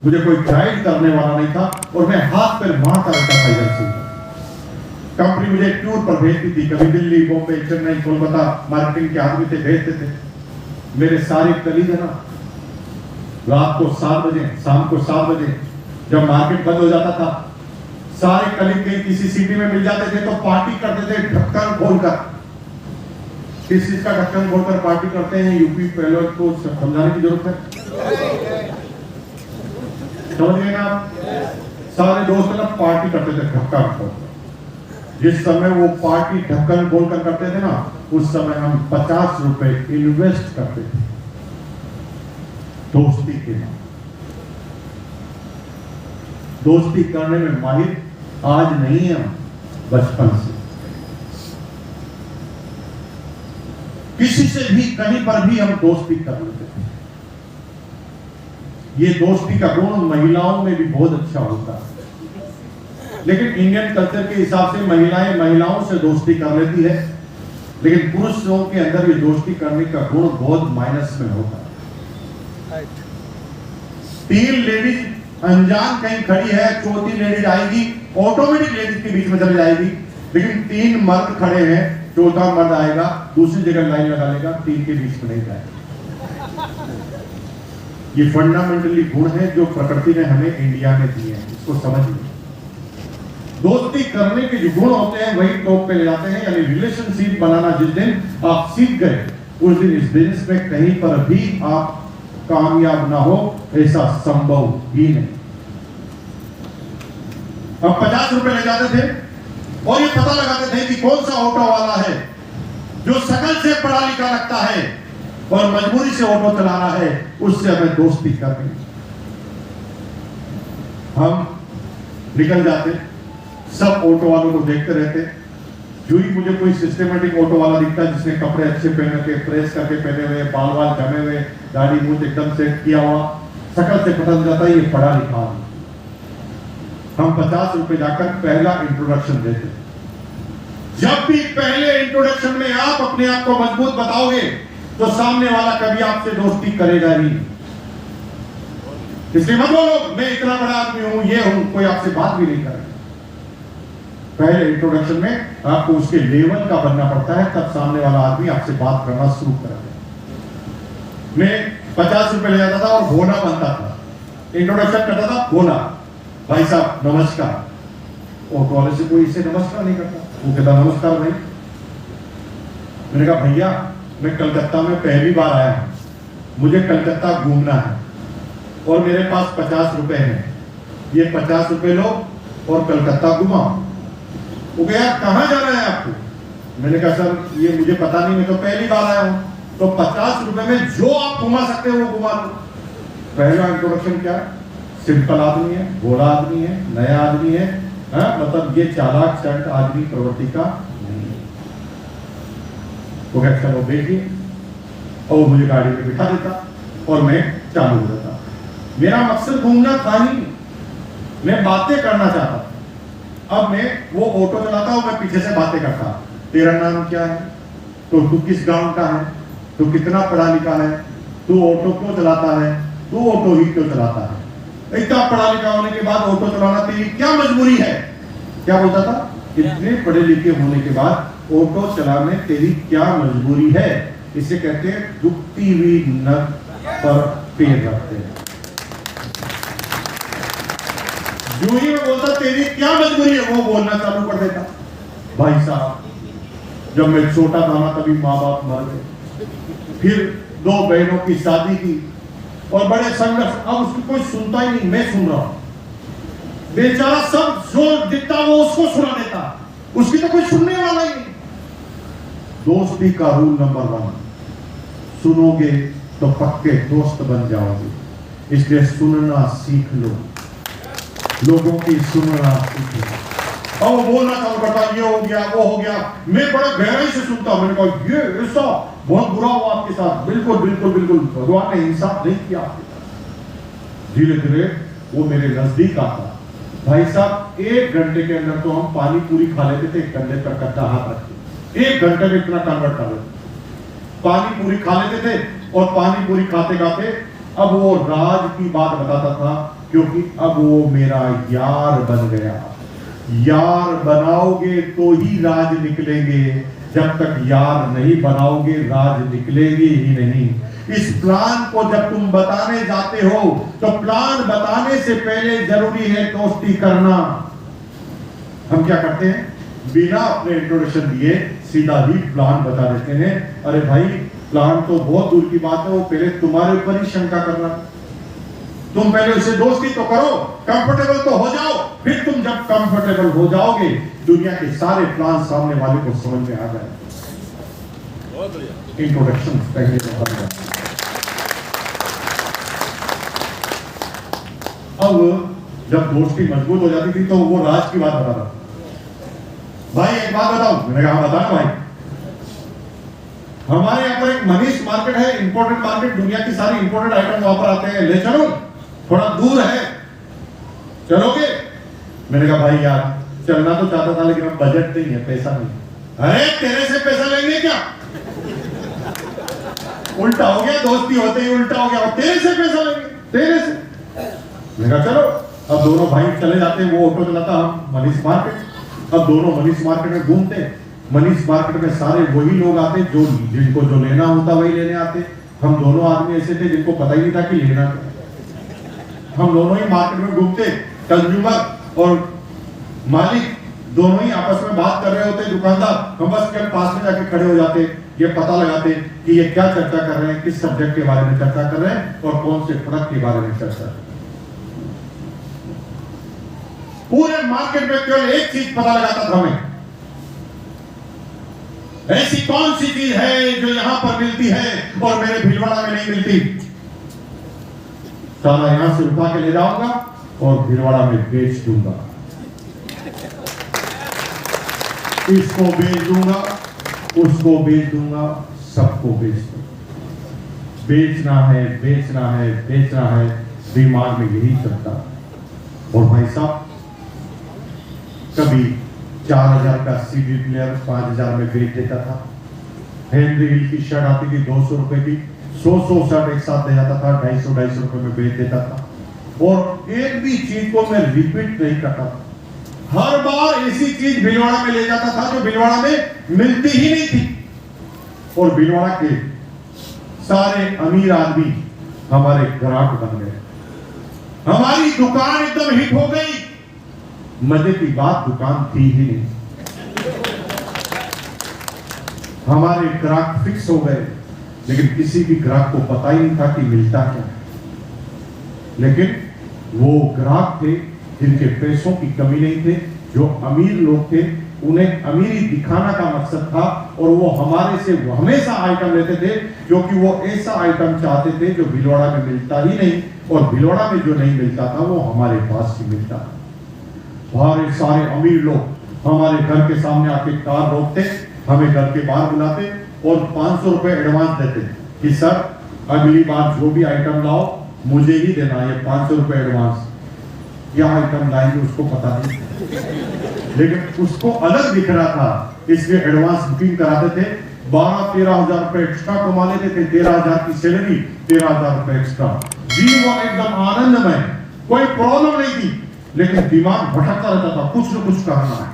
मुझे कोई गाइड करने वाला नहीं था और मैं हाथ पर मारता रहता था इधर से। कंपनी मुझे टूर पर भेजती थी, कभी दिल्ली, बॉम्बे, चेन्नई, कोलकाता, मार्केटिंग के आदमी थे, भेजते थे। मेरे सारे कलीग है ना, रात को 7 बजे, शाम को 7 बजे जब मार्केट बंद हो जाता था, सारे कलीग कहीं किसी सिटी में मिल जाते थे तो पार्टी करते थे ढक्कन खोलकर। किस चीज का ढक्कन खोलकर पार्टी करते हैं, यूपी पहले को समझाने की जरूरत है, समझ गए ना आप? सारे दोस्त ना पार्टी करते थे ढक्कन खोलकर। जिस समय वो पार्टी ढक्कन खोलकर करते थे ना, उस समय हम 50 रुपए इन्वेस्ट करते थे दोस्ती के नाम। दोस्ती करने में माहिर आज नहीं है, हम बचपन से किसी से भी कहीं पर भी हम दोस्ती कर लेते थे। ये दोस्ती का गुण महिलाओं में भी बहुत अच्छा होता है, लेकिन इंडियन कल्चर के हिसाब से महिलाएं महिलाओं से दोस्ती कर लेती है, लेकिन पुरुषों के अंदर ये दोस्ती करने का गुण बहुत माइनस में होता है। 3 लेडीज अनजान कहीं खड़ी है, चौथी लेडीज आएगी, ऑटोमेटिक लेडीज के बीच में चली जाएगी, लेकिन 3 मर्द खड़े हैं, चौथा मर्द आएगा, दूसरी जगह लाइन लगा लेगा, 3 के बीच में नहीं जाएगा। ये फंडामेंटली गुण है जो प्रकृति ने हमें इंडिया में दिए हैं, इसको समझिए। दोस्ती करने के जो गुण होते हैं वही टॉप पे ले जाते हैं, यानी रिलेशनशिप बनाना जिस दिन आप सीख गए, उस दिन इस बिजनेस में कहीं पर भी आप कामयाब ना हो, ऐसा संभव ही नहीं। अब 50 रुपए ले जाते थे और ये पता लगाते थे कि कौन सा ऑटो वाला है जो शकल से पढ़ा लिखा लगता है और मजबूरी से ऑटो चला रहा है, उससे हमें दोस्ती करनी। हम निकल जाते, सब ऑटो वालों को देखते रहते। जो ही मुझे कोई सिस्टमेटिक ऑटो वाला दिखता है जिसने कपड़े अच्छे पहने के, प्रेस करके पहने हुए, बाल वाल जमे हुए, दाढ़ी मूंछ एकदम सेट किया हुआ, शकल से पता चल जाता है ये पढ़ा लिखा है। हम 50 रुपए जाकर पहला इंट्रोडक्शन देते। जब भी पहले इंट्रोडक्शन में आप अपने आप को मजबूत बताओगे तो सामने वाला कभी आपसे दोस्ती करेगा ही। इसलिए मत बोलो मैं इतना बड़ा आदमी हूं, ये हूं, कोई आपसे बात भी नहीं करेगा। पहले इंट्रोडक्शन में आपको उसके लेवल का बनना पड़ता है, तब सामने वाला आदमी आपसे बात करना शुरू करेगा। मैं 50 रुपए ले जाता था और भोला बनता था, इंट्रोडक्शन करता था, भोला भाई साहब नमस्कार। ऑटो वाले से कोई इससे नमस्कार नहीं करता, वो कहता नमस्कार भाई। मैंने कहा भैया मैं कलकत्ता में पहली बार आया हूं, मुझे कलकत्ता घूमना है और मेरे पास 50 रुपए हैं, ये 50 रुपए लो और कलकत्ता घुमाओ। वो कहा कहां जाना है आपको? मैंने कहा सर ये मुझे पता नहीं, मैं तो पहली बार आया हूं। तो 50 रुपए में जो आप घुमा सकते हो वो घुमा लो। पहला इंट्रोडक्शन क्या है? सिंपल आदमी है, भोला आदमी है, नया आदमी है, मतलब ये चालाक चंट आदमी प्रवृत्ति का नहीं है। वो कहता चलो बैठिए, और मुझे गाड़ी में बिठा देता और मैं चालू हो जाता। मेरा मकसद घूमना था ही, मैं बातें करना चाहता था। अब मैं वो ऑटो चलाता हूं, मैं पीछे से बातें करता, तेरा नाम क्या है, तो तू किस गांव का है, तू कितना पढ़ा लिखा है, तू ऑटो क्यों चलाता है, तू ऑटो ही क्यों चलाता है, इतना पढ़ा लिखा होने के बाद ऑटो चलाना तेरी क्या मजबूरी है? क्या बोलता था? इतने पढ़े लिखे होने के बाद ऑटो चलाने तेरी क्या मजबूरी है? इसे कहते हैं दुखती हुई नक पर पैर रखते हैं। जो ही मैं बोलता तेरी क्या मजबूरी है, वो बोलना चालू कर देता। भाई साहब जब मैं छोटा था ना तभी माँ बाप मर गए, फिर 2 बहनों की शादी की और बड़े संघर्ष, अब उसको कोई सुनता ही नहीं, मैं सुन रहा हूं। बेचारा सब जो दिखता वो उसको सुना देता, उसकी तो कोई सुनने वाला ही नहीं। दोस्ती का रूल नंबर 1, सुनोगे तो पक्के दोस्त बन जाओगे, इसलिए सुनना सीख लो, लोगों की सुनना सीख लो। और वो बोलना चालू करता, ये हो गया वो हो गया, मैं बड़ा गहराई से सुनता। मैंने कहा ये ऐसा बहुत बुरा हुआ आपके साथ, बिल्कुल बिल्कुल बिल्कुल भगवान ने इंसाफ नहीं किया आपके साथ। धीरे धीरे वो मेरे नजदीक आता। भाई साहब 1 घंटे के अंदर तो हम पानी पूरी खा लेते थे, कंधे पर कट्टा हाथ रख के 1 घंटे में इतना कन्वर्ट कर लेते, पानी पूरी खा लेते थे। और पानी पूरी खाते खाते अब वो राज की बात बताता था क्योंकि अब वो मेरा यार बन गया। यार बनाओगे तो ही राज निकलेंगे, जब तक यार नहीं बनाओगे राज निकलेंगे ही नहीं। इस प्लान को जब तुम बताने जाते हो तो प्लान बताने से पहले जरूरी है दोस्ती करना। हम क्या करते हैं, बिना अपने इंट्रोडक्शन दिए सीधा ही प्लान बता देते हैं। अरे भाई प्लान तो बहुत दूर की बात है, वो पहले तुम्हारे ऊपर ही शंका करना। तुम पहले उसे दोस्ती तो करो, कंफर्टेबल तो हो जाओ, फिर तुम जब कंफर्टेबल हो जाओगे दुनिया के सारे प्लान सामने वाले को समझ में आ जाए। इंट्रोडक्शन पहले तो कर दो। अब जब दोस्ती मजबूत हो जाती थी तो वो राज की बात बता रहा, भाई एक बात बताओ। मैंने कहा बता भाई, हमारे यहाँ पर एक मनीष मार्केट है, इंपोर्टेड मार्केट, दुनिया की सारी इंपोर्टेड आइटम वहां पर आते हैं, ले चलो, थोड़ा दूर है, चलोगे? मैंने कहा भाई यार चलना तो चाहता था लेकिन अब बजट नहीं है, पैसा नहीं। अरे तेरे से पैसा लेंगे क्या? उल्टा हो गया, दोस्ती होते ही उल्टा हो गया, तेरे से पैसा लेंगे, तेरे से। मैंने कहा चलो। अब दोनों भाई चले जाते, वो ऑटो चलाता, हम मनीष मार्केट। अब दोनों मनीष मार्केट में घूमते। मनीष मार्केट में सारे वही लोग आते जो जिनको जो लेना होता वही लेने आते। हम दोनों आदमी ऐसे थे जिनको पता ही नहीं था कि लेना क्या। हम दोनों ही मार्केट में घूमते, कंज्यूमर और मालिक दोनों ही आपस में बात कर रहे होते। दुकानदार हम बस के पास में जाके खड़े हो जाते, ये पता लगाते कि ये क्या चर्चा कर रहे हैं, किस सब्जेक्ट के बारे में चर्चा कर रहे हैं और कौन से प्रोडक्ट के बारे में चर्चा कर रहे हैं। पूरे मार्केट में केवल एक चीज पता लगाता था हमें, ऐसी कौन सी चीज है जो यहां पर मिलती है और मेरे भीलवाड़ा में नहीं मिलती। साला यहां से उठा के ले जाऊंगा और भीलवाड़ा में बेच दूंगा, इसको बेच दूंगा, उसको बेच दूंगा, सबको बेच दूंगा। बेचना है, बेचना है, बेचना है, दिमाग में यही चलता। और भाई साहब कभी 4000 का सीडी प्लेयर 5000 में बेच देता था। हेनरी हिल की शर्ट आती थी 200 रुपए की, 100 शर्ट एक साथ ले जाता था, 250 रुपए में बेच देता था। और एक भी चीज को मैं रिपीट नहीं करता था, हर बार ऐसी चीज भीलवाड़ा में ले जाता था जो भीलवाड़ा में मिलती ही नहीं थी। और भीलवाड़ा के सारे अमीर आदमी हमारे ग्राहक बन गए, हमारी दुकान एकदम हिट हो गई। मजे की बात दुकान थी ही नहीं, हमारे ग्राहक फिक्स हो गए, लेकिन किसी भी ग्राहक को पता ही नहीं था कि मिलता क्या है। लेकिन वो ग्राहक थे जिनके पैसों की कमी नहीं थे, जो अमीर लोग थे, उन्हें अमीरी दिखाना का मकसद था और वो हमारे से हमेशा आइटम लेते थे क्योंकि वो ऐसा आइटम चाहते थे जो भीलवाड़ा में मिलता ही नहीं, और भीलवाड़ा में जो नहीं मिलता था वो हमारे पास ही मिलता था। सारे अमीर लोग हमारे घर के सामने आके कार रोकते, हमें घर के बाहर बुलाते और 500 रुपए एडवांस देते कि सर अगली बार जो भी आइटम लाओ मुझे ही देना, ये 500 रुपए एडवांस। क्या आइटम लाएंगे उसको पता नहीं, लेकिन उसको अलग दिख रहा था, इसलिए एडवांस बुकिंग कराते थे। 12-13 हजार रुपए एक्स्ट्रा कमा लेते थे, 13 हजार की सैलरी, 13 हजार रुपए एक्स्ट्रा। जीवन एकदम आनंदमय, कोई प्रॉब्लम नहीं थी, लेकिन दिमाग भटकता रहता था, कुछ न कुछ करना है।